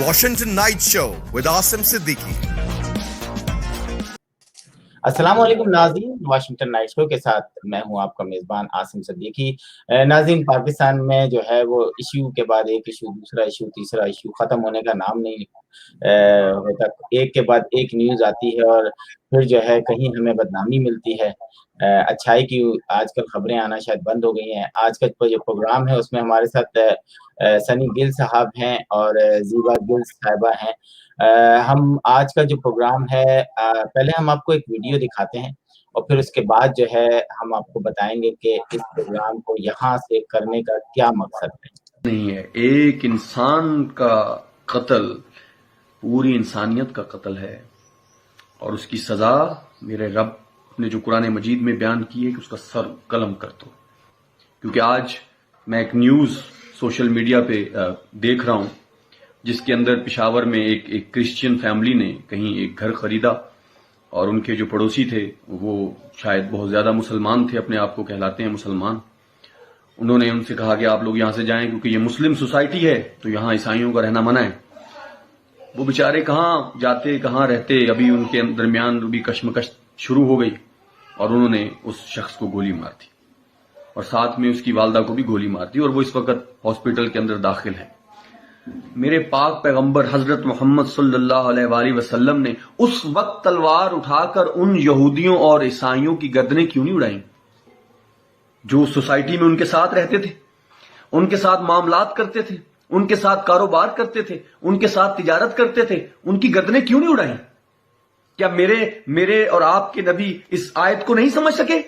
Washington Night Show with Asim Siddiqui. अस्सलाम वालेकुम नाज़रीन, वाशिंगटन नाइट शो के साथ मैं हूं आपका मेज़बान आसिम सिद्दीकी। नाज़रीन, पाकिस्तान में जो है वो इशू के बाद एक इशू, दूसरा इशू, तीसरा इशू ख़त्म होने का नाम नहीं होता। एक के बाद एक न्यूज़ आती है और फिर जो है कहीं हमें बदनामी मिलती है। अच्छाई की आजकल खबरें आना शायद बंद हो गई हैं। आज का जो प्रोग्राम है उसमें हमारे साथ सनी गिल साहब हैं और ज़ीबा गिल साहिबा हैं। हम आज का जो प्रोग्राम है, पहले हम आपको एक वीडियो दिखाते हैं और फिर उसके बाद जो है हम आपको बताएंगे कि इस प्रोग्राम को यहाँ से करने का क्या मकसद है। नहीं है, एक इंसान का कत्ल पूरी इंसानियत का कत्ल है और उसकी सजा मेरे रब ने जो कुरान मजीद में बयान की है कि उसका सर कलम कर दो। क्योंकि आज मैं एक न्यूज़ सोशल मीडिया पे देख रहा हूं जिसके अंदर पेशावर में एक क्रिश्चियन फैमिली ने कहीं एक घर खरीदा और उनके जो पड़ोसी थे वो शायद बहुत ज्यादा मुसलमान थे, अपने आप को कहलाते हैं मुसलमान। उन्होंने उनसे कहा कि आप लोग यहां से जाएं क्योंकि ये मुस्लिम सोसाइटी है तो यहां ईसाइयों का रहना मना है। वो बेचारे कहां जाते कहां रहते, अभी उनके दरमियान भी कश्मकश शुरू हो गई और उन्होंने उस शख्स को गोली मार दी और साथ में उसकी वालदा को भी गोली मार दी और वो इस वक्त हॉस्पिटल के अंदर दाखिल है। मेरे पाक पैगंबर हजरत मोहम्मद सल्लल्लाहु अलैहि वसल्लम ने उस वक्त तलवार उठाकर उन यहूदियों और ईसाइयों की गर्दनें क्यों नहीं उड़ाई जो सोसाइटी में उनके साथ रहते थे, उनके साथ मामलात करते थे, उनके साथ कारोबार करते थे, उनके साथ तिजारत करते थे? उनकी गर्दनें क्यों नहीं उड़ाई? क्या मेरे और आपके नबी इस आयत को नहीं समझ सके?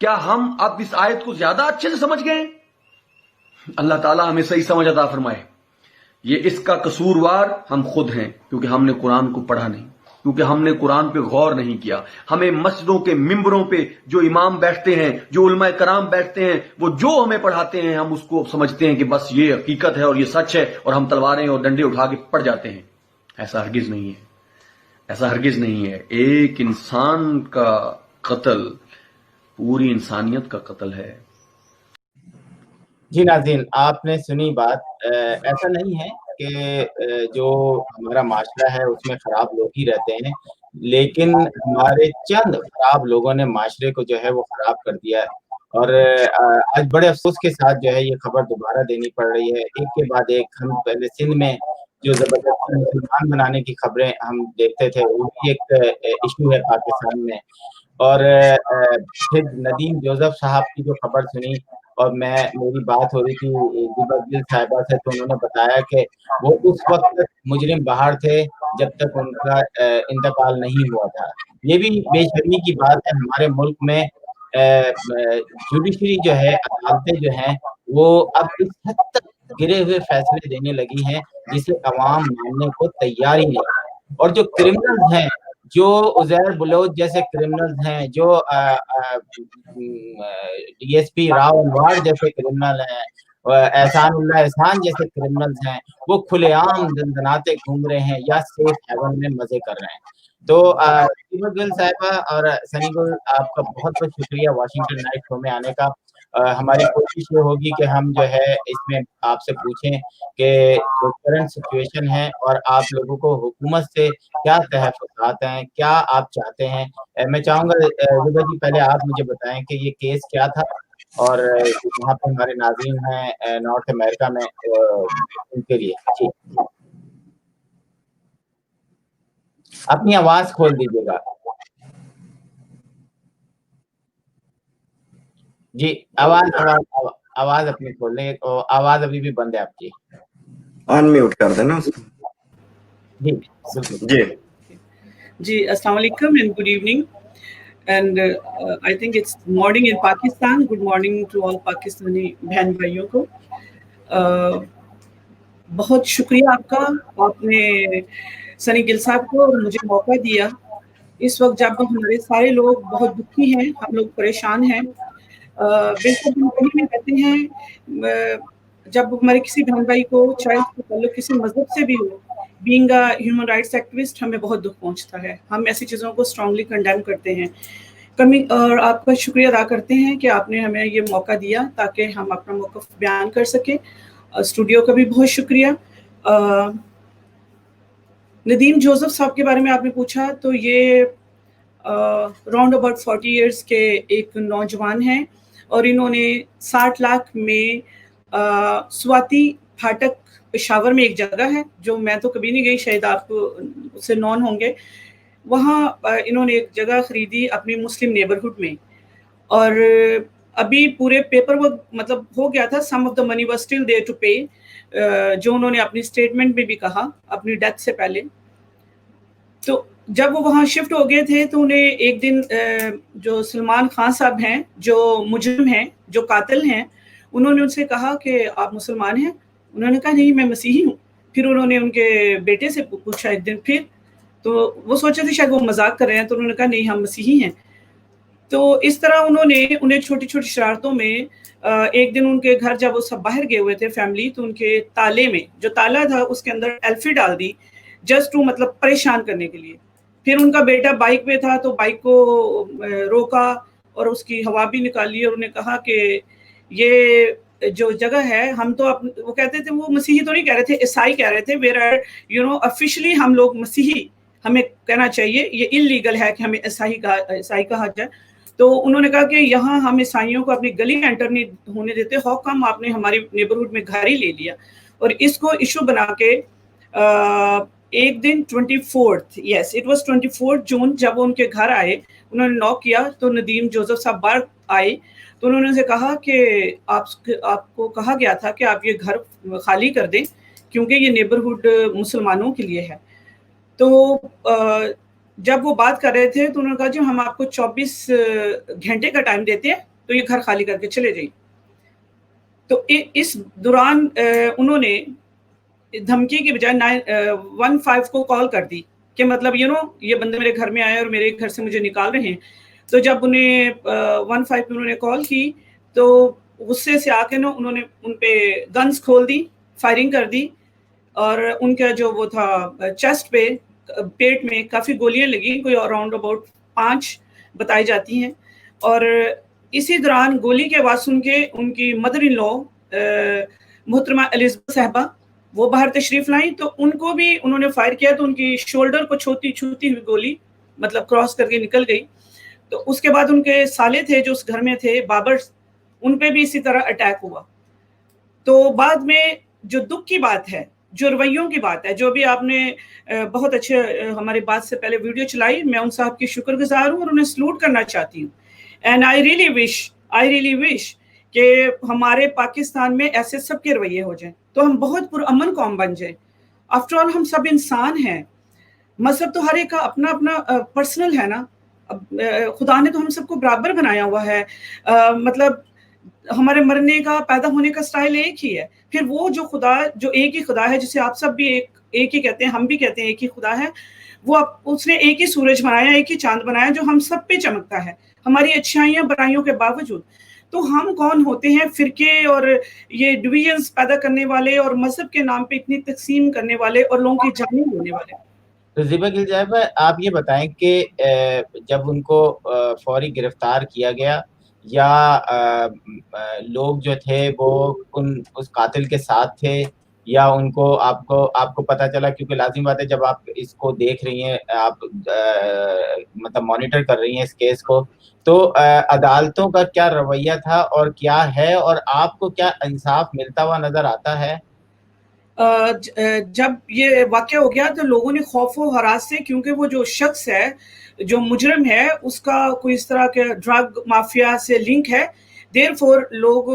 क्या हम अब इस आयत को ज्यादा अच्छे से समझ गए? अल्लाह ताला हमें सही समझ अता फरमाए। ये इसका कसूरवार हम खुद हैं क्योंकि हमने कुरान को पढ़ा नहीं, क्योंकि हमने कुरान पे गौर नहीं किया। हमें मस्जिदों के मिंबरों पे जो इमाम बैठते हैं, जो उलमाए कराम बैठते हैं, वो जो हमें पढ़ाते हैं हम उसको समझते हैं कि बस ये हकीकत है और ये सच है और हम तलवारें और डंडे उठा के पढ़ जाते हैं। ऐसा हरगिज नहीं है, ऐसा हरगिज नहीं है। एक इंसान का कत्ल पूरी इंसानियत का कत्ल है। जी नाज़रीन, आपने सुनी बात। ऐसा नहीं है कि जो हमारा माशरा है उसमें खराब लोग ही रहते हैं, लेकिन हमारे चंद खराब लोगों ने माशरे को जो है वो खराब कर दिया है और आज बड़े अफसोस के साथ जो है ये खबर दोबारा देनी पड़ रही है। एक के बाद एक हम पहले सिंध में जो जबरदस्ती मुसलमान बनाने की खबरें हम देखते थे, वो भी एक इशू है पाकिस्तान में। और फिर नदीम जोसेफ साहब की जो खबर सुनी और मेरी बात हो रही थी ज़ीबा गिल साहिबा से, तो उन्होंने बताया कि वो उस वक्त मुजरिम बाहर थे जब तक उनका इंतकाल नहीं हुआ था। ये भी बेशर्मी की बात है, हमारे मुल्क में जुडिशरी जो है, अदालतें जो हैं वो अब इस हद तक गिरे हुए फैसले देने लगी हैं जिसे अवाम मानने को तैयार ही नहीं। और जो क्रिमिनल्स हैं, जो उज़ैर बलोच जैसे क्रिमिनल्स हैं, जो डीएसपी राव अनवार जैसे क्रिमिनल हैं, एहसानुल्लाह एहसान जैसे क्रिमिनल्स हैं, वो खुलेआम दंदनाते घूम रहे हैं या सेफ हेवन में मजे कर रहे हैं। तो ज़ीबा गिल साहिबा और सनी गिल, आपका बहुत बहुत शुक्रिया वाशिंगटन नाइट शो में आने का। हमारी कोशिश ये होगी कि हम जो है इसमें आपसे पूछें कि जो करंट सिचुएशन है और आप लोगों को हुकूमत से क्या तहफ़्फ़ुज़ात हैं, क्या आप चाहते हैं। मैं चाहूँगा ज़ीबा जी, पहले आप मुझे बताएं कि ये केस क्या था और वहाँ पे हमारे नाज़रीन हैं नॉर्थ अमेरिका में, उनके लिए। जी, अपनी आवाज़ खोल दीजिएगा। जी, आवाज़ अपनी खोल लें और आवाज़ अभी भी बंद है आपकी। अनम्यूट कर देना उसको। जी, बिल्कुल। जी, अस्सलाम वालेकुम and good evening. And I think it's morning in Pakistan. Good morning to all Pakistani बहन भाइयों को। बहुत शुक्रिया आपका, आपने सनी गिल साहब को मुझे मौका दिया इस वक्त जब हमारे सारे लोग बहुत दुखी हैं, हम लोग परेशान हैं। बिल्कुल हम कहीं भी रहते हैं, जब हमारे किसी बहन भाई को चाहे उसका ताल्लुक किसी मजहब से भी हो, being a human rights activist हमें बहुत दुख पहुंचता है। हम ऐसी चीज़ों को स्ट्रांगली कंडेम करते हैं। और आपका शुक्रिया अदा करते हैं कि आपने हमें ये मौका दिया ताकि हम अपना मौक़िफ़ बयान कर सकें। स्टूडियो का भी बहुत शुक्रिया। ندیم जोसेफ साहब के बारे में आपने पूछा, तो ये राउंड अबाउट 40 इयर्स के एक नौजवान हैं और इन्होंने 60 लाख में स्वाति फाटक पेशावर में एक जगह है जो मैं तो कभी नहीं गई, शायद आप उससे नॉन होंगे, वहाँ इन्होंने एक जगह खरीदी अपनी मुस्लिम नेबरहुड में, और अभी पूरे पेपर वर्क मतलब हो गया था, some of the money was still there to pay, जो उन्होंने अपनी स्टेटमेंट में भी कहा अपनी डेथ से पहले। तो जब वो वहाँ शिफ्ट हो गए थे तो उन्हें एक दिन जो सलमान खान साहब हैं, जो मुजरिम हैं, जो कातिल हैं, उन्होंने उनसे कहा कि आप मुसलमान हैं? उन्होंने कहा नहीं, मैं मसीही हूँ। फिर उन्होंने उनके बेटे से पूछा एक दिन फिर, तो वो सोचे थे शायद वो मजाक कर रहे हैं, तो उन्होंने कहा नहीं, हम मसीही हैं। तो इस तरह उन्हें छोटी छोटी शरारतों में एक दिन उनके घर जब वो सब बाहर गए हुए थे फैमिली, तो उनके ताले में जो ताला था उसके अंदर एल्फी डाल दी, जस्ट टू मतलब परेशान करने के लिए। फिर उनका बेटा बाइक पे था तो बाइक को रोका और उसकी हवा भी निकाली और उन्हें कहा कि ये जो जगह है, हम तो वो कहते थे, वो मसीही तो नहीं कह रहे थे, ईसाई कह रहे थे, वेयर ऑफिशियली हम लोग मसीही हमें कहना चाहिए, ये इलीगल है कि हमें ईसाई कहा जाए। तो उन्होंने कहा कि यहाँ हम ईसाइयों को अपनी गली एंटर नहीं होने देते, हाउ कम आपने हमारे नेबरहुड में घर ही ले लिया। और इसको इशू बना के एक दिन 24 जून जब वो उनके घर आए, उन्होंने नॉक किया तो नदीम जोसेफ साहब बाहर आए, तो उन्होंने उनसे कहा कि आपको कहा गया था कि आप ये घर खाली कर दें क्योंकि ये नेबरहुड मुसलमानों के लिए है। तो जब वो बात कर रहे थे तो उन्होंने कहा जी हम आपको 24 घंटे का टाइम देते हैं, तो ये घर खाली करके चले जाइए। तो इस दौरान उन्होंने धमकी की बजाय 915 को कॉल कर दी कि मतलब ये बंदे मेरे घर में आए और मेरे घर से मुझे निकाल रहे हैं। तो जब उन्हें 15 पे उन्होंने कॉल की तो गुस्से से आके उन्होंने उन पे गन्स खोल दी, फायरिंग कर दी, और उनका जो वो था चेस्ट पे, पेट में काफ़ी गोलियां लगी, कोई अराउंड अबाउट 5 बताई जाती हैं। और इसी दौरान गोली की आवाज़ सुन के उनकी मदर इन लॉ मोहतरमा एलिज़ाबेथ साहबा वो बाहर तशरीफ लाई, तो उनको भी उन्होंने फायर किया, तो उनकी शोल्डर को छूती हुई गोली मतलब क्रॉस करके निकल गई। तो उसके बाद उनके साले थे जो उस घर में थे, बाबर, उन पे भी इसी तरह अटैक हुआ। तो बाद में जो दुख की बात है, जो रवैयों की बात है, जो भी आपने बहुत अच्छे हमारी बात से पहले वीडियो चलाई, मैं उन साहब की शुक्रगुजार हूँ और उन्हें सलूट करना चाहती हूँ। एंड आई रियली विश कि हमारे पाकिस्तान में ऐसे सबके रवैये हो जाएं, तो हम बहुत पुरअमन कौम बन जाए। आफ्टर ऑल हम सब इंसान हैं, मजहब तो हर एक का अपना अपना पर्सनल है ना। खुदा ने तो हम सबको बराबर बनाया हुआ है, मतलब हमारे मरने का, पैदा होने का स्टाइल एक ही है। फिर वो जो खुदा, जो एक ही खुदा है, जिसे आप सब भी एक ही कहते हैं, हम भी कहते हैं एक ही खुदा है, वो उसने एक ही सूरज बनाया, एक ही चांद बनाया जो हम सब पे चमकता है, हमारी अच्छाइयाँ बुराइयों के बावजूद। तो हम कौन होते हैं फिरके और ये डिविजन्स पैदा करने वाले और मजहब के नाम पे इतनी तकसीम करने वाले और लोगों की जानें लेने वाले। तो ज़िबा गिलज़ार, आप ये बताएं कि जब उनको फौरी गिरफ्तार किया गया या लोग जो थे वो उस कातिल के साथ थे, या उनको आपको पता चला, क्योंकि लाजिम बात है जब आप इसको देख रही हैं, आप मतलब मॉनिटर कर रही हैं इस केस को, तो अदालतों का क्या रवैया था और क्या है, और आपको क्या इंसाफ मिलता हुआ नजर आता है? जब ये वाक़या हो गया तो लोगों ने खौफ व हरास से, क्योंकि वो जो शख्स है, जो मुजरिम है, उसका कोई इस तरह के ड्रग माफिया से लिंक है, देयरफॉर लोग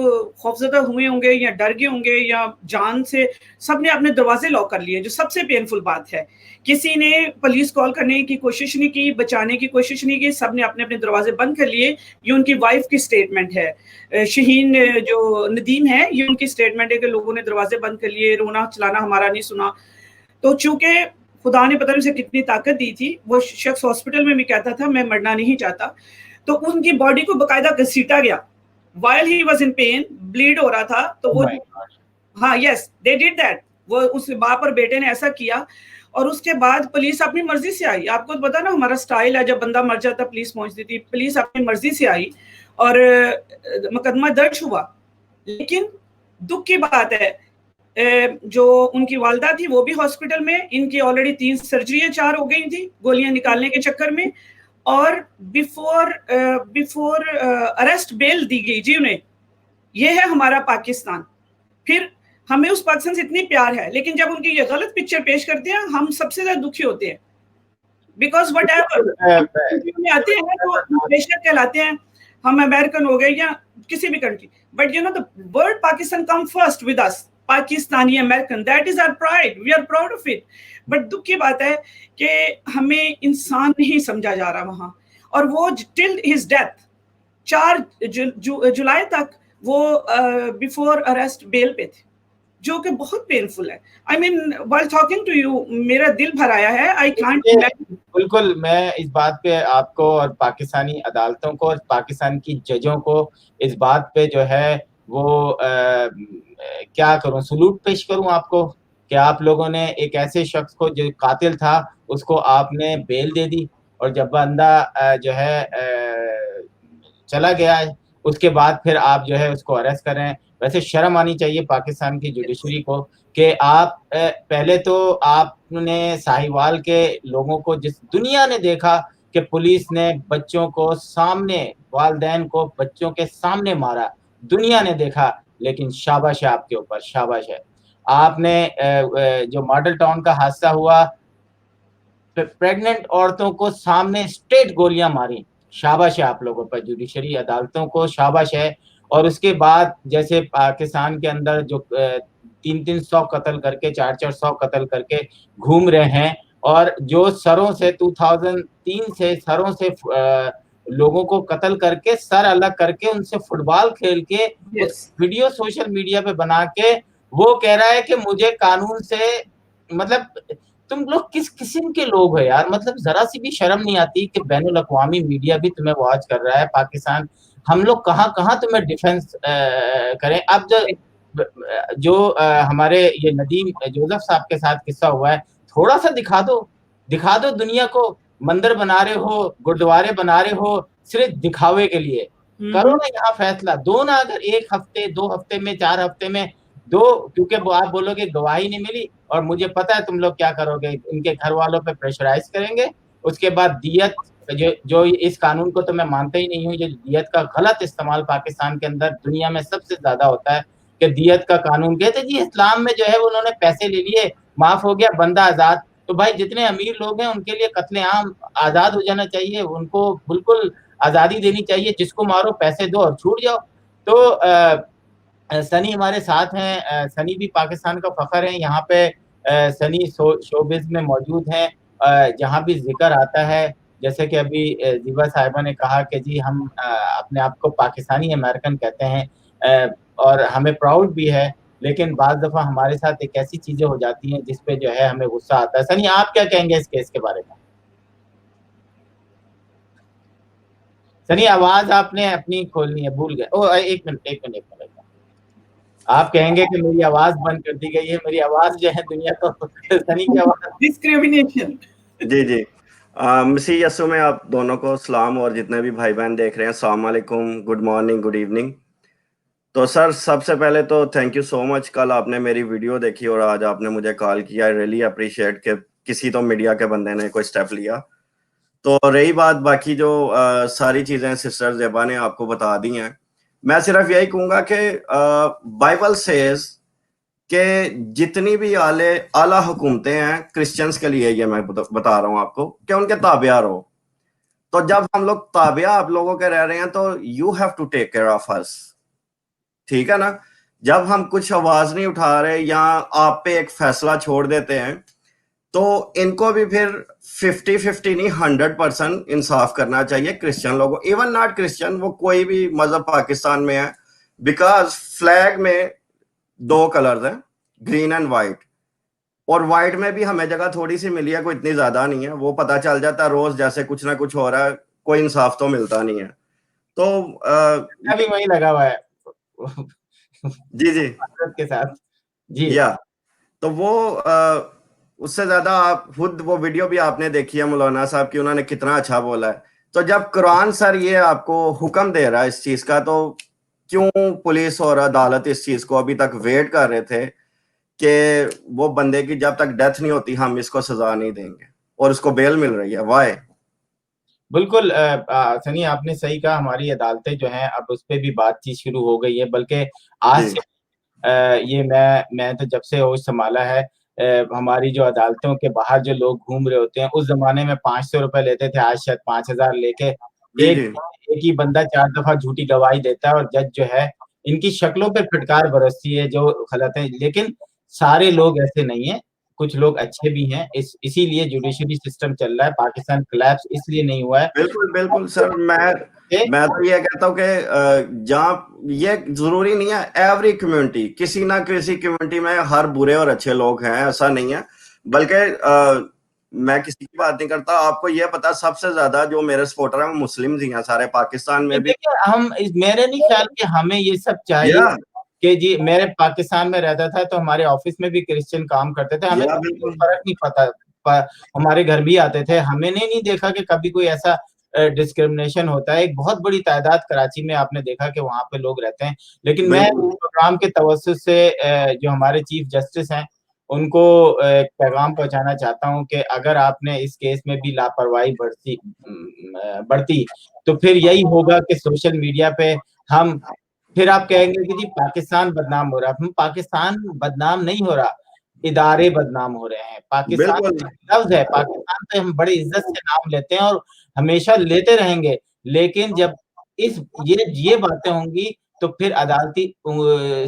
खौफजदा हुए होंगे या डर गए होंगे या जान से सबने अपने दरवाजे लॉक कर लिए, जो सबसे पेनफुल बात है। किसी ने पुलिस कॉल करने की कोशिश नहीं की, बचाने की कोशिश नहीं की, सबने अपने अपने दरवाजे बंद कर लिए। ये उनकी वाइफ की स्टेटमेंट है, शहीन जो नदीम है, ये उनकी स्टेटमेंट है कि लोगों ने दरवाजे बंद कर लिए, रोना चलाना हमारा नहीं सुना। तो चूंकि खुदा ने पता नहीं उसे कितनी ताकत दी थी, वो शख्स हॉस्पिटल में भी कहता था मैं मरना नहीं चाहता, तो उनकी बॉडी को बाकायदा घसीटा गया while he was in pain, bleed हो रहा था, तो वो हाँ, यस, they did that, वो उस बाप और बेटे ने ऐसा किया। और उसके बाद पुलिस अपनी मर्जी से आई। आपको तो पता ना हमारा स्टाइल है, जब बंदा मर जाता पुलिस पहुंचती थी, पुलिस अपनी मर्जी से आई और मुकदमा दर्ज हुआ। लेकिन दुख की बात है, जो उनकी वालदा थी वो भी हॉस्पिटल में, इनकी ऑलरेडी 3 सर्जरियां 4 हो गई थी गोलियां निकालने के चक्कर में, और बिफोर अरेस्ट बेल दी गई जी उन्हें। ये है हमारा पाकिस्तान। फिर हमें उस पाकिस्तान से इतनी प्यार है, लेकिन जब उनकी ये गलत पिक्चर पेश करते हैं हम सबसे ज्यादा दुखी होते हैं, बिकॉज वट एवर आते हैं तो बेशक कहलाते हैं, हम अमेरिकन हो गए या किसी भी country, but you know the word Pakistan come first with us, Pakistani American, that is our pride, we are proud of it. But दुख की बात है कि हमें इंसान नहीं समझा जा रहा वहां, और वो टिल हिज डेथ 4 जुलाई तक वो बिफोर अरेस्ट बेल पे थे, जो कि बहुत पेनफुल है। I mean while talking to you मेरा दिल भर आया है। I can't. बिल्कुल, मैं इस बात पे आपको और पाकिस्तानी अदालतों को और पाकिस्तान की जजों को इस बात पे जो है वो क्या करूं, सलूट पेश करूं आपको कि आप लोगों ने एक ऐसे शख्स को जो कातिल था उसको आपने बेल दे दी, और जब बंदा जो है चला गया है उसके बाद फिर आप जो है उसको अरेस्ट कर रहे हैं। वैसे शर्म आनी चाहिए पाकिस्तान की जुडिशरी को कि आप पहले तो आपने साहिवाल के लोगों को, जिस दुनिया ने देखा कि पुलिस ने बच्चों को सामने, वालिदैन को बच्चों के सामने मारा, दुनिया ने देखा, लेकिन शाबाश है आपके ऊपर, शाबाश है। आपने जो मॉडल टाउन का हादसा हुआ, प्रेग्नेंट औरतों को सामने स्ट्रेट गोलियां मारी, शाबाश है आप लोगों पर, जुडिशरी अदालतों को शाबाश है। और उसके बाद जैसे पाकिस्तान के अंदर जो 300 कत्ल करके 400 कत्ल करके घूम रहे हैं, और जो सरों से 2003 से सरों से लोगों को कत्ल करके सर अलग करके उनसे फुटबॉल खेल के उस वीडियो सोशल मीडिया पे बना के वो कह रहा है कि मुझे कानून से, मतलब तुम लोग किस किस्म के लोग हो यार, मतलब जरा सी भी शर्म नहीं आती कि बैनुल अक़वामी मीडिया भी तुम्हें वॉच कर रहा है। पाकिस्तान, हम लोग कहाँ कहाँ तुम्हें डिफेंस करें। अब जो हमारे ये नदीम जोसेफ साहब के साथ किस्सा हुआ है, थोड़ा सा दिखा दो दुनिया को, मंदिर बना रहे हो, गुरुद्वारे बना रहे हो सिर्फ दिखावे के लिए, करो ना यहाँ फैसला दो ना, अगर 1 हफ्ते 2 हफ्ते में 4 हफ्ते में दो, क्योंकि आप बोलोगे गवाही नहीं मिली, और मुझे पता है तुम लोग क्या करोगे, इनके घर वालों पे प्रेशराइज करेंगे, उसके बाद दियत, जो इस कानून को तो मैं मानता ही नहीं हूँ, ये दियत का गलत इस्तेमाल पाकिस्तान के अंदर दुनिया में सबसे ज्यादा होता है कि दियत का कानून कहते जी इस्लाम में जो है उन्होंने पैसे ले लिए, माफ हो गया, बंदा आजाद। तो भाई जितने अमीर लोग हैं उनके लिए कत्ले आम आजाद हो जाना चाहिए, उनको बिल्कुल आजादी देनी चाहिए, जिसको मारो पैसे दो और छूट जाओ। तो सनी हमारे साथ हैं, सनी भी पाकिस्तान का फखर है, यहाँ पे सनी शोबिज में मौजूद हैं। जहाँ भी जिक्र आता है, जैसे कि अभी जीवा साहिबा ने कहा कि जी हम अपने आप को पाकिस्तानी अमेरिकन कहते हैं और हमें प्राउड भी है, लेकिन बाज़ दफ़ा हमारे साथ एक ऐसी चीज़ें हो जाती हैं जिस पे जो है हमें गुस्सा आता है। सनी, आप क्या कहेंगे इस केस के बारे में? सनी, आवाज़ आपने अपनी खोलनी है, भूल गए। ओ एक मिनट आप कहेंगे कि मेरी आवाज बंद कर दी गई है, मेरी आवाज जो है दुनिया को सनी की आवाज डिस्क्रिमिनेशन। जी मसीह यसु में आप दोनों को सलाम, और जितने भी भाई बहन देख रहे हैं अस्सलाम वालेकुम, गुड मॉर्निंग, गुड इवनिंग। तो सर सबसे पहले तो थैंक यू सो मच, कल आपने मेरी वीडियो देखी और आज आपने मुझे कॉल किया, आई रियली अप्रिशिएट कि किसी तो मीडिया के बंदे ने कोई स्टेप लिया। तो रही बात बाकी जो सारी चीजें सिस्टर ज़ेबा ने आपको बता दी हैं, मैं सिर्फ यही कहूंगा कि बाइबल सेज कि जितनी भी आला हुकूमतें हैं क्रिश्चियंस के लिए, ये मैं बता रहा हूं आपको कि उनके ताबिया रहो। तो जब हम लोग ताबिया आप लोगों के रह रहे हैं तो you have to take care of us, ठीक है ना। जब हम कुछ आवाज नहीं उठा रहे या आप पे एक फैसला छोड़ देते हैं तो इनको भी फिर 50-50 नहीं 100% इंसाफ करना चाहिए क्रिश्चियन लोगों, इवन नॉट क्रिश्चियन, वो कोई भी मजहब पाकिस्तान में है, बिकॉज फ्लैग में 2 कलर्स हैं, ग्रीन एंड व्हाइट, और व्हाइट में भी हमें जगह थोड़ी सी मिली है, कोई इतनी ज्यादा नहीं है, वो पता चल जाता है रोज जैसे कुछ ना कुछ हो रहा है, कोई इंसाफ तो मिलता नहीं है। तो अभी वही लगा हुआ है जी के साथ जी, या तो वो उससे ज्यादा आप खुद वो वीडियो भी आपने देखी है मौलाना साहब की, उन्होंने कितना अच्छा बोला है। तो जब कुरान सर ये आपको हुक्म दे रहा है इस चीज का, तो क्यों पुलिस और अदालत इस चीज को अभी तक वेट कर रहे थे کہ وہ بندے کی جب تک ڈیتھ نہیں ہوتی ہم اس کو سزا نہیں دیں گے اور اس کو بیل مل رہی ہے. وائی؟ بالکل سنی آپ نے صحیح کہا. ہماری عدالتیں جو ہیں اب اس پہ بھی بات چیت شروع ہو گئی ہے, بلکہ آج جی سے یہ میں تو جب سے ہوش سنبھالا ہے ہماری جو عدالتوں کے باہر جو لوگ گھوم رہے ہوتے ہیں, اس زمانے میں 500 روپے لیتے تھے, آج شاید 5000 لے کے جی ایک جی ہی بندہ 4 دفعہ جھوٹی گواہی دیتا ہے, اور جج جو ہے ان کی شکلوں پہ پھٹکار برستی ہے جو غلط ہے. لیکن سارے لوگ ایسے نہیں ہیں, کچھ لوگ اچھے بھی ہیں, اسی لیے جوڈیشری سسٹم چل رہا ہے. پاکستان کلیپس اس لیے نہیں ہوا ہے. بالکل بالکل سر, میں تو یہ کہتا ہوں کہ جہاں یہ ضروری نہیں ہے ایوری کمیونٹی, کسی نہ کسی کمیونٹی میں ہر برے اور اچھے لوگ ہیں, ایسا نہیں ہے. بلکہ میں کسی کی بات نہیں کرتا, آپ کو یہ پتا سب سے زیادہ جو میرے سپورٹر ہیں وہ مسلم ہی ہیں سارے پاکستان میں بھی. ہم میرے نہیں خیال کہ ہمیں یہ سب چاہیے کہ جی میرے پاکستان میں رہتا تھا تو ہمارے آفس میں بھی کرسچن کام کرتے تھے, ہمیں فرق نہیں پتا, ہمارے گھر بھی آتے تھے, ہمیں نے نہیں دیکھا کہ کبھی کوئی ایسا ڈسکرمنیشن ہوتا ہے. ایک بہت بڑی تعداد کراچی میں آپ نے دیکھا کہ وہاں پہ لوگ رہتے ہیں. لیکن میں پروگرام کے توسط سے جو ہمارے چیف جسٹس ہیں ان کو ایک پیغام پہنچانا چاہتا ہوں کہ اگر آپ نے اس کیس میں بھی لاپرواہی برتی تو پھر یہی ہوگا کہ سوشل میڈیا پہ ہم پھر آپ کہیں گے کہ جی پاکستان بدنام ہو رہا ہے. پاکستان بدنام نہیں ہو رہا, ادارے بدنام ہو رہے ہیں. پاکستان لفظ ہے, پاکستان پہ ہم بڑی عزت سے نام لیتے ہیں اور ہمیشہ لیتے رہیں گے. لیکن جب یہ باتیں ہوں گی تو پھر عدالتی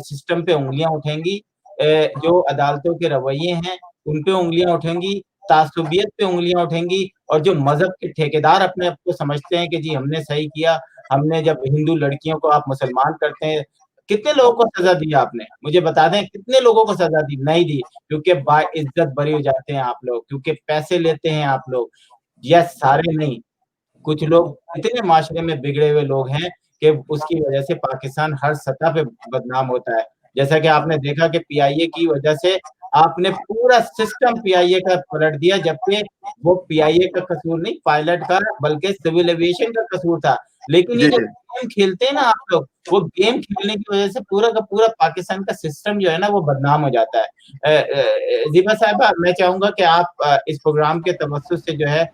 سسٹم پہ انگلیاں اٹھیں گی, جو عدالتوں کے رویے ہیں ان پہ انگلیاں اٹھیں گی, تعصبیت پہ انگلیاں اٹھیں گی, اور جو مذہب کے ٹھیکیدار اپنے آپ کو سمجھتے ہیں کہ جی ہم نے صحیح کیا, ہم نے جب ہندو لڑکیوں کو آپ مسلمان کرتے ہیں, کتنے لوگوں کو سزا دی آپ نے, مجھے بتا دیں کتنے لوگوں کو سزا دی؟ نہیں دی, کیونکہ با عزت بری ہو جاتے ہیں آپ لوگ, کیونکہ پیسے لیتے ہیں آپ لوگ. یس سارے نہیں, کچھ لوگ اتنے معاشرے میں بگڑے ہوئے لوگ ہیں کہ اس کی وجہ سے پاکستان ہر سطح پہ بدنام ہوتا ہے. جیسا کہ آپ نے دیکھا کہ پی آئی اے کی وجہ سے آپ نے پورا سسٹم پی آئی اے کا پلٹ دیا, جبکہ وہ پی آئی اے کا قصور نہیں پائلٹ کا بلکہ سول ایویشن کا قصور تھا. لیکن یہ جو گیم کھیلتے ہیں نا آپ لوگ, وہ گیم کھیلنے کی وجہ سے پورا کا پورا پاکستان کا سسٹم جو ہے نا وہ بدنام ہو جاتا ہے. زیبا صاحبہ, میں چاہوں گا کہ آپ اس پروگرام کے توسط سے جو ہے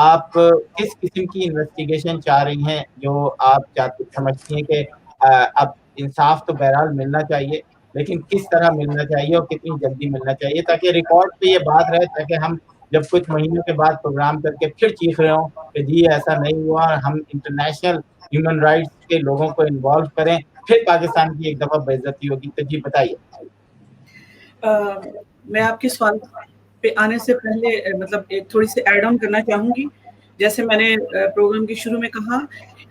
آپ کس قسم کی انویسٹیگیشن چاہ رہی ہیں, جو آپ سمجھتی ہیں کہ اب انصاف تو بہرحال ملنا چاہیے, لیکن کس طرح ملنا چاہیے اور کتنی جلدی ملنا چاہیے, تاکہ ریکارڈ پہ یہ بات رہے, تاکہ ہم جب کچھ مہینوں کے بعد پروگرام کر کے پھر چیخ رہے ہوں کہ جی ایسا نہیں ہوا, ہم انٹرنیشنل ہیومن رائٹس کے لوگوں کو انوالو کریں, پھر پاکستان کی ایک دفعہ بے عزتی ہوگی. تو جی بتائیے. میں آپ کے سوال پہ آنے سے پہلے مطلب ایک تھوڑی سی ایڈ آن کرنا چاہوں گی. جیسے میں نے پروگرام کے شروع میں کہا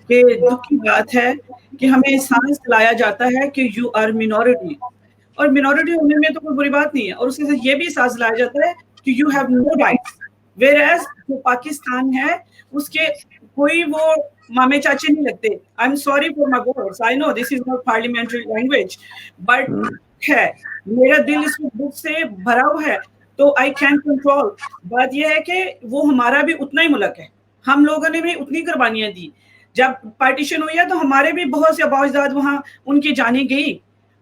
کہ دکھ کی بات ہے کہ ہمیں احساس دلایا جاتا ہے کہ یو آر مینورٹی, اور مینورٹی ہونے میں تو کوئی بری بات نہیں ہے, اور اس کے ساتھ یہ بھی احساس دلایا جاتا ہے کہ you have no rights. Where as جو پاکستان ہے اس کے کوئی وہ مامے چاچے نہیں لگتے. I am sorry for my words, I know this is not parliamentary language, but ہے میرا دل اس میں دکھ سے بھرا ہوا ہے, تو آئی کین کنٹرول. بات یہ ہے کہ وہ ہمارا بھی اتنا ہی ملک ہے, ہم لوگوں نے بھی اتنی قربانیاں دی. جب پارٹیشن ہوئی ہے تو ہمارے بھی بہت سے باوجداد وہاں ان کی جانیں گئی,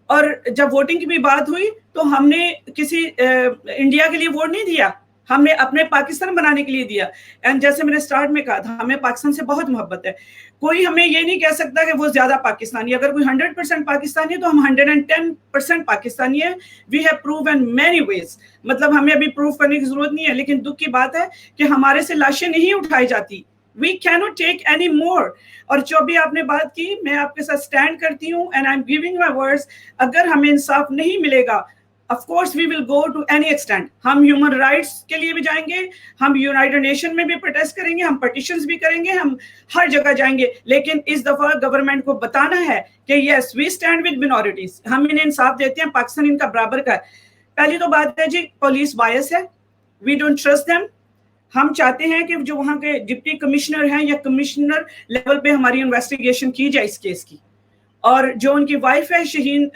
اور جب ووٹنگ کی بھی بات ہوئی تو ہم نے کسی انڈیا کے لیے ووٹ نہیں دیا, ہم نے اپنے پاکستان بنانے کے لیے دیا. اینڈ جیسے میں نے سٹارٹ میں کہا تھا, ہمیں پاکستان سے بہت محبت ہے. کوئی ہمیں یہ نہیں کہہ سکتا کہ وہ زیادہ پاکستانی, اگر کوئی 100% پاکستانی ہے تو ہم 110% پاکستانی ہے. We have prove in many ways, مطلب ہمیں ابھی پروف کرنے کی ضرورت نہیں ہے, لیکن دکھ کی بات ہے کہ ہمارے سے لاشیں نہیں اٹھائی جاتی. We cannot take any more. اور جو بھی آپ نے بات کی, میں آپ کے ساتھ سٹینڈ کرتی ہوں, and I'm giving my words. اگر ہمیں انصاف نہیں ملے گا, of course we will go to any extent. ہم ہیومن رائٹس کے لیے بھی جائیں گے, ہم یونائٹڈ نیشن میں بھی پروٹیسٹ کریں گے, ہم پٹیشنز بھی کریں گے, ہم ہر جگہ جائیں گے. لیکن اس دفعہ گورنمنٹ کو بتانا ہے کہ yes we stand with minorities, ہم انہیں انصاف دیتے ہیں, پاکستان ان کا برابر کا ہے. پہلی تو بات ہے جی پولیس بائس ہے, we don't trust them. ہم چاہتے ہیں کہ جو وہاں کے ڈپٹی کمشنر ہیں یا کمشنر لیول پہ ہماری انویسٹیگیشن کی جائے اس کیس کی. اور جو ان کی وائف ہے شہین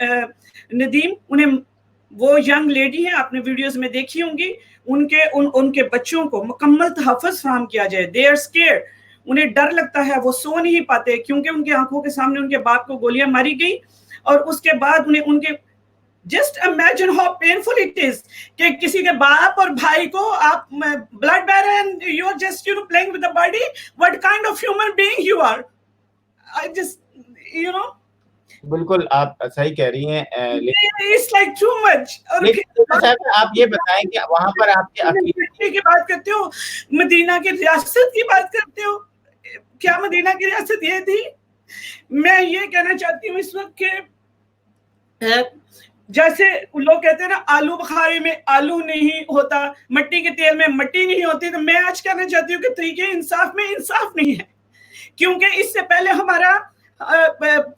ندیم, انہیں وہ ینگ لیڈی ہیں, آپ نے ویڈیوز میں دیکھی ہوں گی, ان کے بچوں کو مکمل تحفظ فراہم کیا جائے. دے آر اسکیئرڈ, انہیں ڈر لگتا ہے, وہ سو نہیں پاتے کیونکہ ان کی آنکھوں کے سامنے ان کے باپ کو گولیاں ماری گئی, اور اس کے بعد انہیں ان کے Just imagine how painful it is کہ کسی کے باپ اور بھائی کو آپ blood bearer and you're just playing with the body. What kind of human being you are? I just بالکل آپ صحیح کہہ رہی ہیں. It's like too much. آپ یہ بتائیں کہ وہاں پر آپ کے عقیدے کی بات کرتے ہو, مدینہ کی ریاست کی بات کرتے ہو. کیا مدینہ کی ریاست یہ تھی؟ میں یہ کہنا چاہتی ہوں اس وقت کہ جیسے لوگ کہتے ہیں نا آلو بخارے میں آلو نہیں ہوتا, مٹی کے تیل میں مٹی نہیں ہوتی, تو میں آج کہنا چاہتی ہوں کہ طریقے انصاف میں انصاف نہیں ہے. کیونکہ اس سے پہلے ہمارا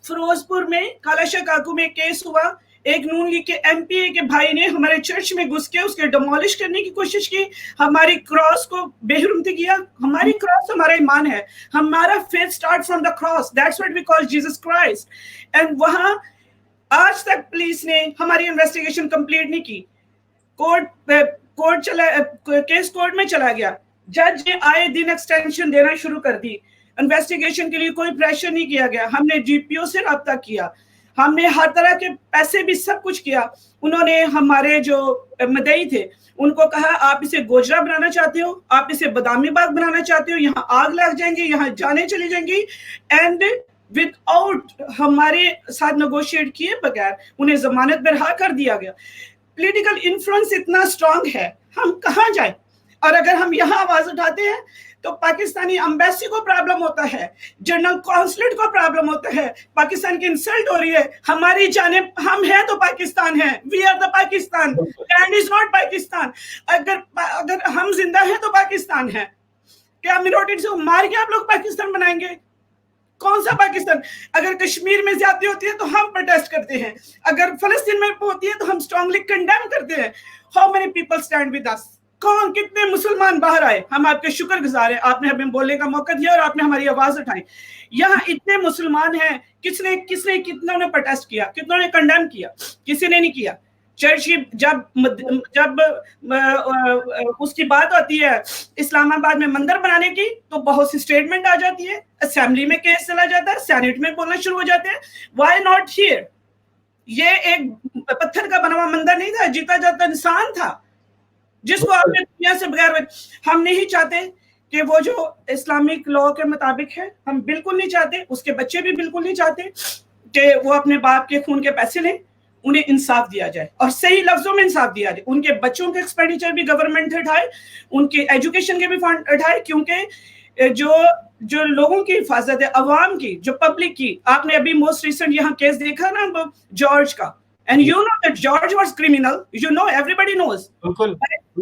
فیروز پور میں کالا شاہ کاکو میں کیس ہوا, ایک نون لیگ کے ایم پی اے کے بھائی نے ہمارے چرچ میں گھس کے اس کے ڈیمولش کرنے کی کوشش کی, ہماری کراس کو بے حرمتی کیا. ہماری کراس ہمارا ایمان ہے, ہمارا faith start from the cross, that's what we call Jesus Christ. And وہاں آج تک پولیس نے ہماری انویسٹیگیشن کمپلیٹ نہیں کی. کیس کورٹ میں چلا گیا, جج نے آئے دن ایکسٹینشن دینا شروع کر دی. انویسٹیگیشن کے لیے کوئی پریشر نہیں کیا گیا. ہم نے جی پی او سے رابطہ کیا, ہم نے ہر طرح کے پیسے بھی سب کچھ کیا. انہوں نے ہمارے جو مدعی تھے ان کو کہا آپ اسے گوجرا بنانا چاہتے ہو, آپ اسے بادامی باغ بنانا چاہتے ہو, یہاں آگ لگ جائیں گی, یہاں جانے چلی جائیں گی. اینڈ ود آؤٹ ہمارے ساتھ نیگوشیٹ کیے بغیر انہیں ضمانت برہا کر دیا گیا. پولیٹیکل انفلوئنس اتنا اسٹرانگ ہے, ہم کہاں جائیں؟ اور اگر ہم یہاں آواز اٹھاتے ہیں تو پاکستانی امبیسی کو پرابلم ہوتا ہے, جنرل کونسلیٹ کو پرابلم ہوتا ہے, پاکستان کی انسلٹ ہو رہی ہے. ہماری جانب ہم ہیں تو پاکستان ہے, we are the Pakistan, land is not Pakistan. اگر ہم زندہ ہیں تو پاکستان ہے. کیا منورٹیز کو مار کے آپ لوگ پاکستان بنائیں گے؟ کون سا پاکستان؟ اگر کشمیر میں زیادتی ہوتی ہے تو ہم پروٹیسٹ کرتے ہیں, اگر فلسطین میں ہوتی ہے تو ہم اسٹرانگلی کنڈیم کرتے ہیں. How many people stand with us? کون کتنے مسلمان باہر آئے؟ ہم آپ کے شکر گزار ہیں, آپ نے ہمیں بولنے کا موقع دیا اور آپ نے ہماری آواز اٹھائی. یہاں اتنے مسلمان ہیں, کتنوں نے پروٹیسٹ کیا, کتنوں نے کنڈیم کیا؟ کسی نے نہیں کیا. چرچ کی جب اس کی بات ہوتی ہے اسلام آباد میں مندر بنانے کی تو بہت سی اسٹیٹمنٹ آ جاتی ہے, اسمبلی میں کیس چلا جاتا ہے, سینیٹ میں بولنا شروع ہو جاتے ہیں. Why not here? یہ ایک پتھر کا بنا ہوا مندر نہیں تھا, جیتا جاتا انسان تھا جس کو آپ نے دنیا سے بغیر. ہم نہیں چاہتے کہ وہ جو اسلامک لا کے مطابق ہے, ہم بالکل نہیں چاہتے, اس کے بچے بھی بالکل نہیں چاہتے کہ وہ اپنے باپ کے خون کے پیسے لیں. انہیں انصاف دیا جائے اور صحیح لفظوں میں انصاف دیا جائے. ان کے بچوں کے ایکسپینڈیچر بھی گورنمنٹ اٹھائے, ان کے ایجوکیشن کے بھی فنڈ اٹھائے, کیونکہ جو لوگوں کی حفاظت ہے, عوام کی, جو پبلک کی. آپ نے ابھی موسٹ ریسنٹ یہاں کیس دیکھا نا جارج کا, and you know that George was criminal, you know, everybody knows.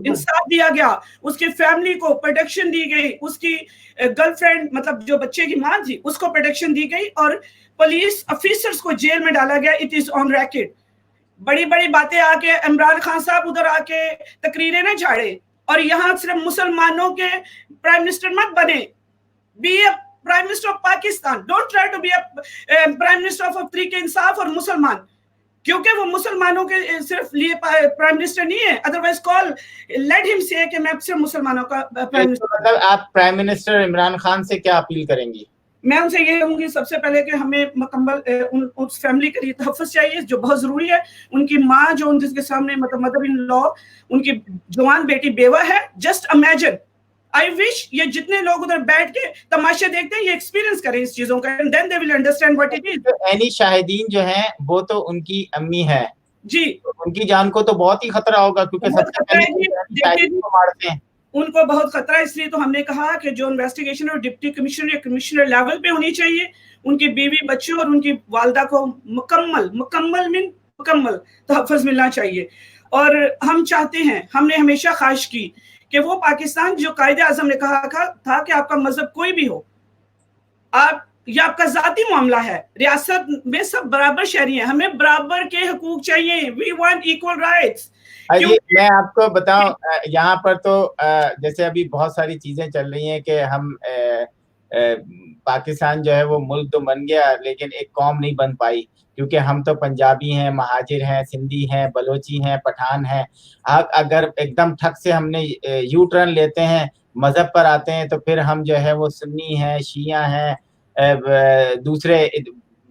انصاف دیا گیا, اس کی فیملی کو پروٹیکشن دی گئی, اس کی گرل فرینڈ مطلب جو بچے کی ماں تھی اس کو پروٹیکشن دی گئی, اور پولیس آفیسرز کو جیل میں ڈالا گیا. It is on record. بڑی بڑی باتیں آ کے عمران خان صاحب ادھر آ کے تقریریں نہ جھاڑے, اور یہاں صرف مسلمانوں کے پرائم منسٹر مت بنے. Be a prime minister of Pakistan, don't try to be a prime minister of Tehreek Insaf اور مسلمان, کیونکہ وہ مسلمانوں کے صرف لیے پرائم منسٹر نہیں ہے. ادروائز کال لیٹ ہم سے کہ میں صرف مسلمانوں کا پرائم منسٹر. مطلب آپ پرائم منسٹر عمران خان سے کیا اپیل کریں گی؟ میں ان سے یہ کہوں گی سب سے پہلے کہ ہمیں مکمل اس فیملی کے لیے تحفظ چاہیے جو بہت ضروری ہے. ان کی ماں جو جس کے سامنے مطلب مدر ان لا, ان کی جوان بیٹی بیوہ ہے. جسٹ امیجن, آئی وش یہ جتنے لوگ ادھر بیٹھ کے تماشے دیکھتے ہیں یہ ایکسپیرینس کریں اس چیزوں کا, and then they will understand what it is. اینی شاہدین جو ہیں وہ تو ان کی امی ہے جی, ان کی جان کو تو بہت ہی خطرہ ہوگا, کیونکہ سب سے پہلے شاہدین کو مارتے ہیں. ان کو بہت خطرہ ہے, اس لیے تو ہم نے کہا کہ جو انویسٹیگیشن اور ڈپٹی کمشنر یا کمشنر لیول پہ ہونی چاہیے. ان کی بیوی بچوں اور ان کی والدہ کو مکمل تحفظ ملنا چاہیے. اور ہم چاہتے ہیں, ہم نے ہمیشہ خواہش کی کہ وہ پاکستان جو قائد اعظم نے کہا تھا کہ آپ کا مذہب کوئی بھی ہو, آپ یہ آپ کا ذاتی معاملہ ہے, ریاست میں سب برابر شہری ہیں, ہمیں برابر کے حقوق چاہیے. We want equal rights. میں آپ کو بتاؤں یہاں پر تو جیسے ابھی بہت ساری چیزیں چل رہی ہیں کہ ہم پاکستان جو ہے وہ ملک تو بن گیا لیکن ایک قوم نہیں بن پائی, کیونکہ ہم تو پنجابی ہیں, مہاجر ہیں, سندھی ہیں, بلوچی ہیں, پٹھان ہیں. اگر ایک دم ٹھک سے ہم نے یو ٹرن لیتے ہیں, مذہب پر آتے ہیں, تو پھر ہم جو ہے وہ سنی ہیں, شیعہ ہیں, دوسرے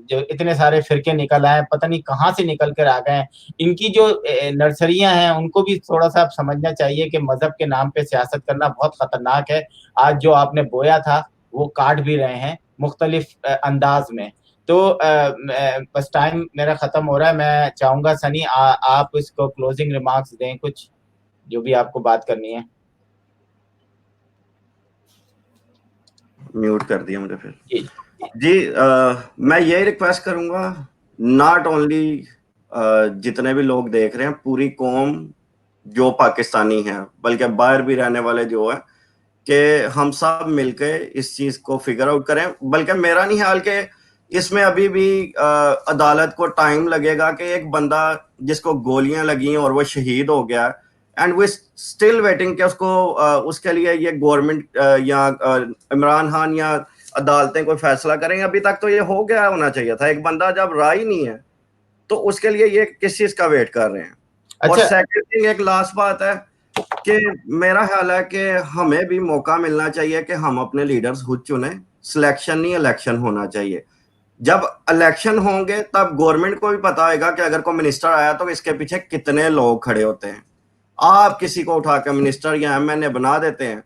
جو اتنے سارے فرقے نکل آئے, پتہ نہیں کہاں سے نکل کر آ گئے ہیں. ان کی جو نرسریاں ہیں ان کو بھی تھوڑا سا سمجھنا چاہیے کہ مذہب کے نام پہ سیاست کرنا بہت خطرناک ہے. آج جو آپ نے بویا تھا وہ کاٹ بھی رہے ہیں مختلف انداز میں. تو بس ٹائم میرا ختم ہو رہا ہے. میں چاہوں گا سنی آپ اس کو کلوزنگ ریمارکس دیں, کچھ جو بھی آپ کو بات کرنی ہے. میوٹ کر دیا مجھے پھر. جی میں یہی ریکویسٹ کروں گا, ناٹ اونلی جتنے بھی لوگ دیکھ رہے ہیں, پوری قوم جو پاکستانی ہیں بلکہ باہر بھی رہنے والے جو ہیں, کہ ہم سب مل کے اس چیز کو فگر آؤٹ کریں. بلکہ میرا نہیں خیال کہ اس میں ابھی بھی عدالت کو ٹائم لگے گا کہ ایک بندہ جس کو گولیاں لگیں اور وہ شہید ہو گیا, اینڈ وی اسٹل ویٹنگ کہ اس کو اس کے لیے یہ گورنمنٹ یا عمران خان یا عدالتیں کوئی فیصلہ کریں. ابھی تک تو یہ ہو گیا ہونا چاہیے تھا. ایک بندہ جب رائے نہیں ہے تو اس کے لیے یہ کس چیز کا ویٹ کر رہے ہیں. اور سیکنڈ تھنگ, ایک لاسٹ بات ہے کہ میرا خیال ہے کہ ہمیں بھی موقع ملنا چاہیے کہ ہم اپنے لیڈرز خود چنیں. سلیکشن نہیں, الیکشن ہونا چاہیے. جب الیکشن ہوں گے تب گورنمنٹ کو بھی پتا ہوئے گا کہ اگر کوئی منسٹر آیا تو اس کے پیچھے کتنے لوگ کھڑے ہوتے ہیں. آپ کسی کو اٹھا کے منسٹر یا ایم این اے بنا دیتے ہیں,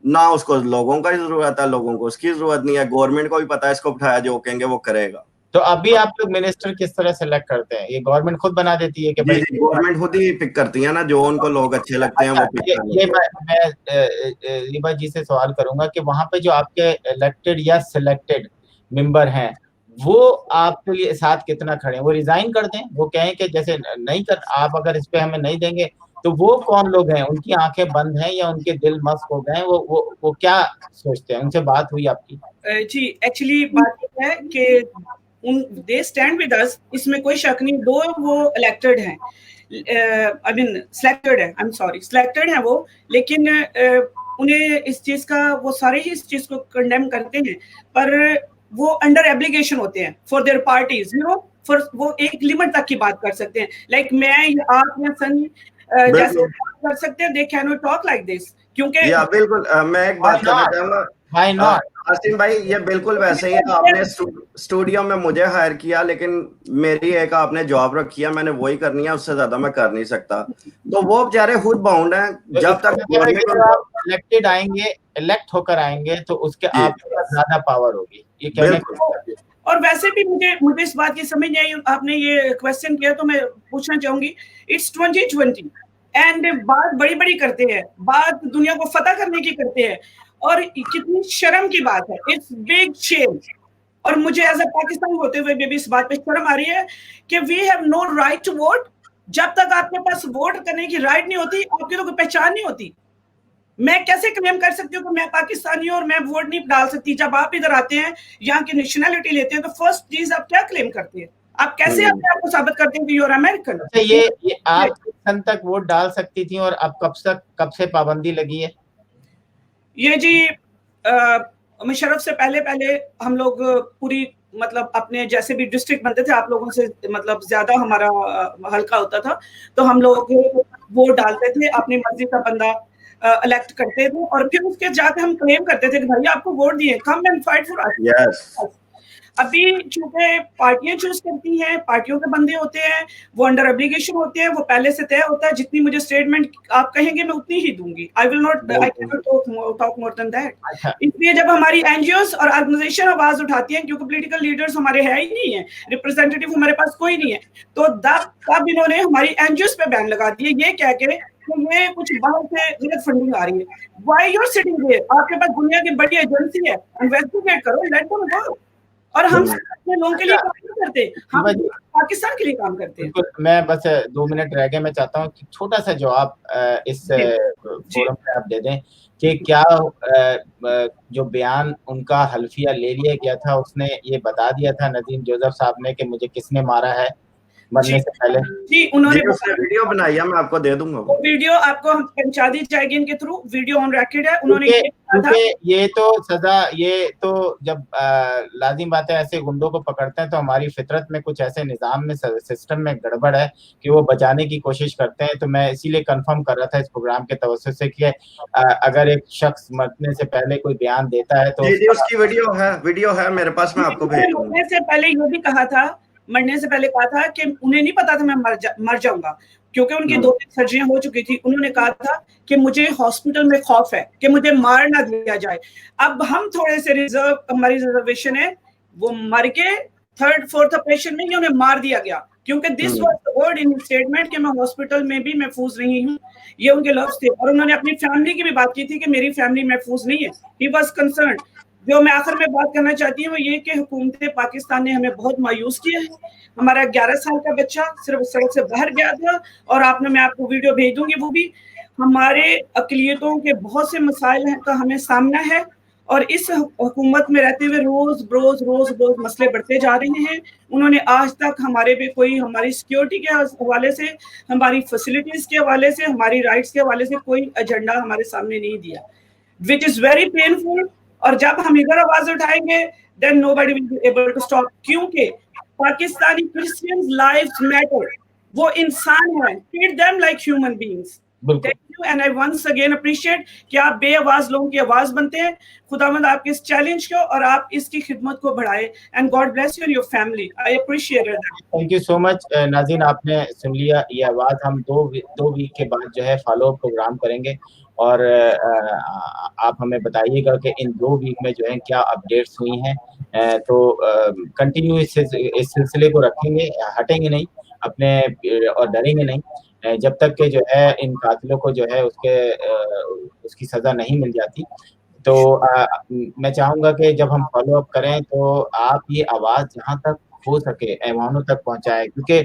نہ اس کو لوگوں کا ضرورت ہے, لوگوں کو اس کی ضرورت نہیں ہے. گورنمنٹ کو بھی پتا ہے اس کو بٹھایا جو کہیں گے وہ کرے گا. تو ابھی آپ لوگ منسٹر کس طرح سلیکٹ کرتے ہیں؟ یہ گورنمنٹ خود بنا دیتی ہے کہ جی جی, گورنمنٹ خود ہی پک کرتی ہے نا, جو ان کو لوگ اچھے لگتے ہیں وہ پک کر لیتے ہیں. میں لیبا جی سے سوال کروں گا کہ وہاں پہ جو آپ کے الیکٹڈ یا سلیکٹڈ ممبر ہیں وہ آپ کے لیے ساتھ کتنا کھڑے ہیں؟ وہ ریزائن کر دیں, وہ کہیں کہ جیسے نہیں کر, آپ اگر اس پہ ہمیں نہیں دیں گے, تو وہ کون لوگ ہیں؟ ان کی آنکھیں بند ہیں یا ان کے دل مست ہو گئے ہیں؟ وہ کیا سوچتے ہیں؟ ان سے بات ہوئی آپ کی؟ جی ایکچولی بات یہ ہے کہ دے اسٹینڈ ود اس, اس میں کوئی شک نہیں. دو وہ الیکٹڈ ہیں, آئی مین سلیکٹڈ ہے, آئی ایم سوری سلیکٹڈ ہیں وہ, لیکن انہیں اس چیز کا, وہ سارے ہی اس چیز کو کنڈیم کرتے ہیں, پر وہ انڈر ایبلیگیشن ہوتے ہیں for their parties, you know, for وہ ایک لمٹ تک کی بات کر سکتے ہیں. لائک میں یا آپ یا سن جیسے بات کر سکتے ہیں, they can not talk like this. کیونکہ بالکل, میں ایک بات کرنا چاہوں گا آصم بھائی, یہ بالکل ویسے ہی ہے. آپ نے اسٹوڈیو میں مجھے ہائر کیا, لیکن میری ایک آپ نے جاب رکھی ہے, میں نے وہی کرنی ہے, اس سے زیادہ میں کر نہیں سکتا. تو وہ بیچارے خود باؤنڈ ہیں. جب تک الیکٹڈ آئیں گے, الیکٹ ہو کر آئیں گے, تو اس کے آپ کے پاس زیادہ پاور ہوگی. یہ کہنے اور ویسے بھی مجھے اس بات کی سمجھ نہیں آئی. آپ نے یہ کوشچن کیا تو میں پوچھنا چاہوں گی, اٹس 2020 اینڈ بات بڑی بڑی کرتے ہیں, بات دنیا کو فتح کرنے کی کرتے ہیں, اور کتنی شرم کی بات ہے. اٹس بگ شیم. اور مجھے ایز اے پاکستانی ہوتے ہوئے بھی اس بات پہ شرم آ رہی ہے کہ we have no right to vote. جب تک آپ کے پاس ووٹ کرنے کی رائٹ نہیں ہوتی, آپ کی تو کوئی پہچان نہیں ہوتی. میں کیسے کلیم کر سکتی ہوں کہ میں پاکستانی ہوں اور میں ووٹ نہیں ڈال سکتی؟ جب آپ ادھر آتے ہیں, یہاں کی نیشنلٹی لیتے ہیں, تو فرسٹ چیز آپ کیا کلیم کرتے ہیں؟ آپ کیسے اپنے آپ کو ثابت کرتے ہیں کہ یو آر امیرکن؟ یہ آپ کس حد تک ووٹ ڈال سکتی تھیں اور اب کب سے پابندی لگی ہے؟ یہ جی مشرف سے پہلے ہم لوگ پوری مطلب اپنے جیسے بھی ڈسٹرکٹ بنتے تھے, آپ لوگوں سے مطلب زیادہ ہمارا حلقہ ہوتا تھا, تو ہم لوگ ووٹ ڈالتے تھے, اپنی مرضی کا بندہ الیکٹ کرتے تھے, اور پھر اس کے جا کے ہم کلیم کرتے تھے کہ بھائی آپ کو ووٹ دیے, کم اینڈ فائٹ فار اس. ابھی چونکہ پارٹیاں چوز کرتی ہیں, پارٹیوں کے بندے ہوتے ہیں, وہ انڈر ایبلیگیشن ہوتے ہیں, وہ پہلے سے طے ہوتا ہے. جتنی مجھے اسٹیٹمنٹ آپ کہیں گے میں اتنی ہی دوں گی. I will not talk more than that. اس لیے جب ہماری این جی اوز اور آرگنائزیشن آواز اٹھاتی ہیں, کیونکہ پولیٹیکل لیڈرز ہمارے ہے ہی نہیں ہیں, ریپرزینٹیٹیو ہمارے پاس کوئی نہیں ہے, تو تب انہوں نے ہماری این جی اوز پہ بین لگا دیے, یہ کہہ کے کہ یہ کچھ باہر سے غلط فنڈنگ آ رہی ہے. Why you are sitting there? آپ کے پاس دنیا کی بڑی ایجنسی ہے, انویسٹیگیٹ کرو, لیٹ دم گو. اور ہم اپنے لوگوں کے لیے کام نہیں کرتے, ہم پاکستان کے لیے کام کرتے ہیں. میں بس 2 منٹ رہ گئے, میں چاہتا ہوں کہ چھوٹا سا جواب اس فورم پہ آپ دے دیں کہ کیا جو بیان ان کا حلفیہ لے لیا گیا تھا, اس نے یہ بتا دیا تھا ندیم جوزف صاحب نے کہ مجھے کس نے مارا ہے؟ मरने से पहले। जी उन्होंने जी उसने वीडियो बनाई है, मैं आपको दे दूंगा वो वीडियो आपको हम पहुंचा दी जाएगी इनके थ्रू, वीडियो ऑन रिकॉर्ड है। उन्होंने ये कहा था क्योंकि ये तो सजा, ये तो जब लाजिम बात है, ऐसे गुंडों को पकड़ते हैं तो हमारी फितरत में कुछ ऐसे निजाम में, सिस्टम में गड़बड़ है कि वो बचाने की कोशिश करते हैं। तो मैं इसीलिए कंफर्म कर रहा था इस प्रोग्राम के तवज्जुह से कि अगर एक शख्स मरने से पहले कोई बयान देता है तो जी उसकी वीडियो है मेरे पास, मैं आपको भेज दूंगा। मरने से पहले ये भी कहा था, मरने से पहले कहा था कि उन्हें नहीं पता था मैं मर जाऊंगा, क्योंकि उनकी 2-3 सर्जरियां हो चुकी थी। उन्होंने कहा था कि मुझे हॉस्पिटल में खौफ है कि मुझे मार ना दिया जाए। अब हम थोड़े से हमारी रिजर्वेशन है, वो मर के 3rd-4th ऑपरेशन में ही उन्हें मार दिया गया, क्योंकि this was the word in statement कि मैं हॉस्पिटल में भी महफूज नहीं हूँ। ये उनके लफ्ज थे। और उन्होंने अपनी फैमिली की भी बात की थी कि मेरी फैमिली महफूज नहीं है। He was concerned. जो मैं आखिर में बात करना चाहती हूँ वो ये कि हुकूमत पाकिस्तान ने हमें बहुत मायूस किया है। हमारा 11 साल का बच्चा सिर्फ सड़क से बाहर गया था, और मैं आपको वीडियो भेज दूंगी। वो भी हमारे अक़लियतों के बहुत से मसाइल का हमें सामना है, और इस हुकूमत में रहते हुए रोज मसले बढ़ते जा रहे हैं। उन्होंने आज तक हमारे पे कोई, हमारी सिक्योरिटी के हवाले से, हमारी फैसिलिटीज के हवाले से, हमारी राइट्स के हवाले से कोई एजेंडा हमारे सामने नहीं दिया, विच इज वेरी पेनफुल। और जब हम इधर आवाज उठाएंगे then nobody will be able to stop, क्योंकि पाकिस्तानी क्रिश्चियंस लाइव्स मैटर। वो इंसान है, treat them like human beings. Thank you and I once again appreciate कि आप बेआवाज लोगों की आवाज बनते हैं। खुदावंद आपके इस चैलेंज को और आप इसकी खिदमत को बढ़ाए, and God bless you and your family. I appreciate it. Thank you so much. नाज़रीन, आपने सुन लिया ये आवाज। हम दो वीक के बाद जो है फॉलो अप प्रोग्राम करेंगे, और आप हमें बताइएगा कि इन 2 वीक में जो है क्या अपडेट्स हुई हैं। तो कंटिन्यू इस सिलसिले को रखेंगे, हटेंगे नहीं अपने और डरेंगे नहीं जब तक कि जो है इन कातिलों को जो है उसकी सज़ा नहीं मिल जाती। तो मैं चाहूँगा कि जब हम फॉलो अप करें तो आप ये आवाज़ जहाँ तक हो सके ऐवानों तक पहुँचाएं, क्योंकि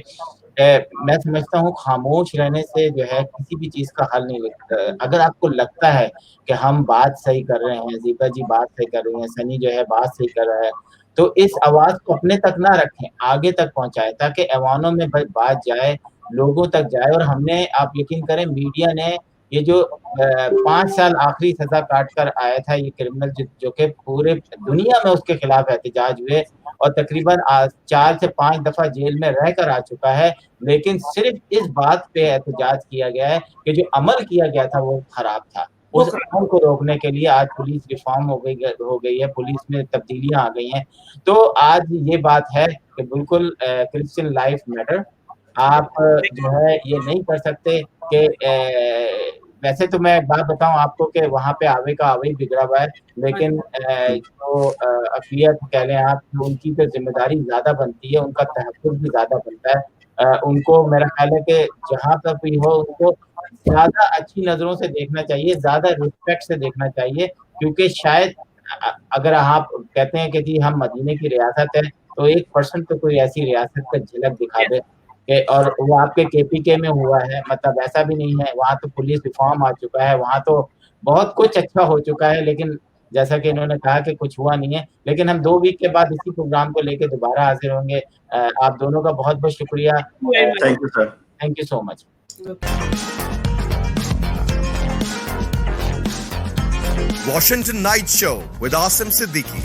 मैं समझता हूँ खामोश रहने से जो है किसी भी चीज़ का हल नहीं लगता। अगर आपको लगता है कि हम बात सही कर रहे हैं, ज़ीबा जी बात सही कर रही हैं, सनी जो है बात सही कर रहा है, तो इस आवाज़ को अपने तक ना रखें, आगे तक पहुँचाएं ताकि ऐवानों में बात जाए, लोगों तक जाए। और हमने, आप यकीन करें, मीडिया ने ये जो 5 साल आखिरी सज़ा काट कर आया था ये क्रिमिनल, जो कि पूरे दुनिया में उसके खिलाफ एहतजाज हुए और तकरीबन 4 से 5 दफ़ा जेल में रह कर आ चुका है, लेकिन सिर्फ इस बात पे एहतजाज किया गया है कि जो अमल किया गया था वो खराब था। उस अमल को रोकने के लिए आज पुलिस रिफॉर्म हो गई है, पुलिस में तब्दीलियां आ गई हैं। तो आज ये बात है कि बिल्कुल क्रिश्चियन लाइफ मैटर। आप जो है ये नहीं कर सकते कि वैसे तो मैं एक बात बताऊं आपको कि वहाँ पे आवे का आवे ही बिगड़ा हुआ है, लेकिन जो अक़लियत कह लें आप, उनकी तो जिम्मेदारी ज़्यादा बनती है, उनका तहफ़्फ़ुज़ भी ज़्यादा बनता है। उनको मेरा ख्याल है कि जहाँ तक भी हो उनको ज़्यादा अच्छी नज़रों से देखना चाहिए, ज़्यादा रिस्पेक्ट से देखना चाहिए, क्योंकि शायद अगर आप कहते हैं कि जी हम मदीने की रियासत है, तो 1% तो कोई ऐसी रियासत का झलक दिखा दे और वो आपके KPK में हुआ है। मतलब ऐसा भी नहीं है, वहाँ तो पुलिस रिफॉर्म आ चुका है, वहाँ तो बहुत कुछ अच्छा हो चुका है, लेकिन जैसा कि इन्होंने कहा कि कुछ हुआ नहीं है। लेकिन हम 2 वीक के बाद इसी प्रोग्राम को लेके दोबारा हाजिर होंगे। आप दोनों का बहुत बहुत शुक्रिया। Thank you sir, thank you so much. Washington Night Show with Asim Siddiqui.